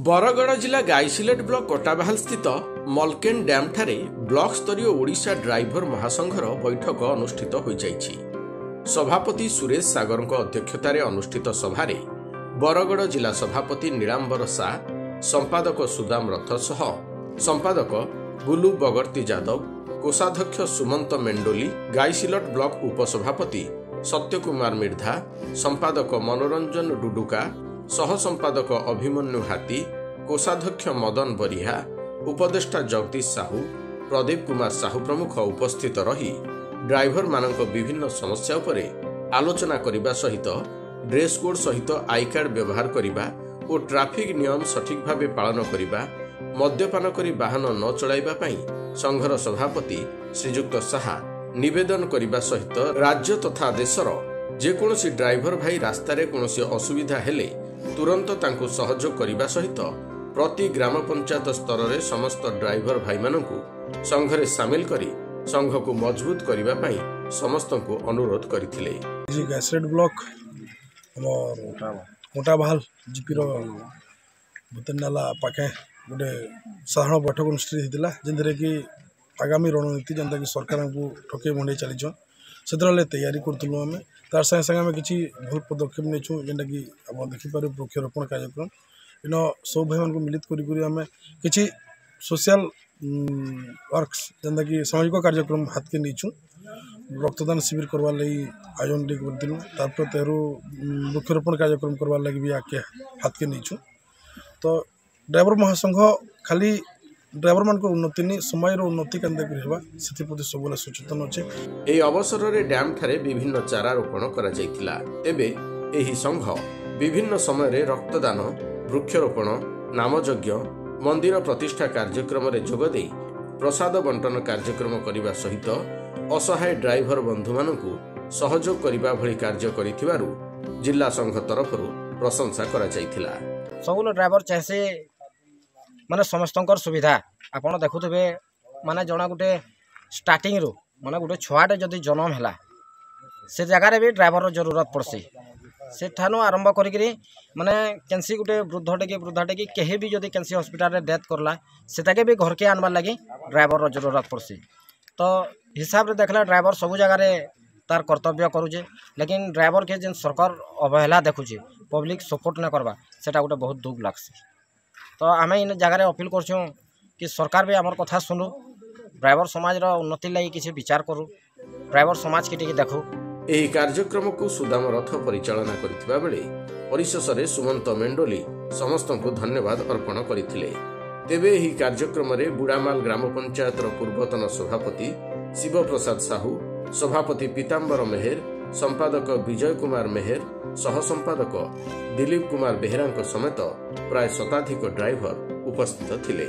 बरगड़ जिला गाईसिलेट ब्लॉक कोटाबाहाल स्थित मलकेन डैम ठारे ब्लॉक स्तरीय ओडिशा ड्राइवर महासंघर बैठक अनुष्ठित हो जाइछि। सभापति सुरेश सागर अध्यक्षतार अनुष्ठित सभारे बरगड़ जिला सभापति नीलांबर शाह, संपादक सुदाम रथ सह संपादक बुलू बगर्ती यादव, कोषाध्यक्ष सुमंत मेंडोली, गाईसिलट ब्लॉक उपसभापति सत्यकुमार मिर्धा, संपादक मनोरंजन डुडुका, सह संपादक अभिमन्यु हाथी, कोषाध्यक्ष मदन बरिहा, उपदेष्टा जगदीश साहू, प्रदीप कुमार साहू प्रमुख उपस्थित रही ड्राइवर मानक विभिन्न समस्या उपरे आलोचना करिबा सहित ड्रेस कोड सहित आई कार्ड व्यवहार करिबा और ट्राफिक नियम सठिक भावे पालन करिबा, मद्यपान करी वाहन न चलाइबा पई संघर सभापति श्रीजुक्त साहा निवेदन करिबा सहित राज्य तथा देशर जेकोसी ड्राइवर भाई रास्तार कोनोसी असुविधा हेले तुरंत तांकु सहयोग करिबा सहित प्रति ग्राम पंचायत स्तर रे समस्त ड्राइवर भाई मानकु संघरे सामिल करी संघ को मजबूत करिबा पई समस्त को अनुरोध करथिले। गाईसिलेट ब्लॉक मोटाबाहाल जीपी भूतनाला पाखे गोटे साधारण बैठक अनुष्ठित होता जिनमें कि आगामी रणनीति जनता कि सरकार को ठके मंडे चलीच से तैयारी करूँ आम तार संगे संगे आम कि भूल पदक्षेप नहीं जेनटा कि आप देखिपारे वृक्षरोपण कार्यक्रम इन सब भाई को मिलित करें कि सोशल वर्क्स जेनता कि सामाजिक कार्यक्रम हाथ के नहीं रक्तदान शिविर करवार लगी आयोजन करूँ तापर तेरू वृक्षरोपण कार्यक्रम करवार लगी भी आके हाथ के नहीं तो ड्राइवर महासंघ खाली ड्राइवर मान उन्नति नहीं समय उन्नति के सब सचेतन अच्छे। यह अवसर में डैम ठारे विभिन्न चारा रोपण करा जायतिला। तेबे एही संघ विभिन्न समय रक्तदान, वृक्षरोपण, नामयज्ञ, मंदिर प्रतिष्ठा कार्यक्रम रे जोगदे प्रसाद बंटन कार्यक्रम करने सहित असहाय ड्राइवर बंधु मानकु सहयोग करने भली कार्य करिथिबारु जिला संघ तरफ प्रशंसा करा जायतिला। सब ड्राइवर चाहे माने समस्त सुविधा आपड़ देखुवे माने जना गोटे स्टार्टिंग रू माने गोटे छुआटे जदि जन्म है से जगार भी ड्राइवर जरूरत पड़सी से ठानु आरंभ करी माने केंसी गोटे वृद्धाटे कि कहीं भी जदि केंसी हॉस्पिटल डेथ करला से भी घर के आनबार लगी ड्राइवर जरूरत पड़सी। तो हिसाब से देखला ड्राइवर सब जगार तार कर्तव्य करुचे लेकिन ड्राइवर के जिन सरकार अवहेला देखुचे पब्लिक सपोर्ट न करवा सेटा गोटे बहुत दुख लागसी। तो आम इन जगार अपील करछूँ कि सरकार भी आमर कथा सुनु, ड्राइवर समाज उन्नति लगी किसी विचार करू, ड्राइवर समाज के देखू। यह कार्यक्रम को सुदाम रथ परिचालना करथिबा बेले परिशेष रे सुमंत मेंडोली समस्त को धन्यवाद अर्पण करथिले। तेबे यह कार्यक्रम रे बुढ़ामाल ग्राम पंचायत पूर्वतन सभापति शिव प्रसाद साहू, सभापति पीताम्बर मेहर, संपादक विजय कुमार मेहर, सह संपादक दिलीप कुमार बेहेरा समेत प्राय शताधिक ड्राइवर उपस्थित थिले।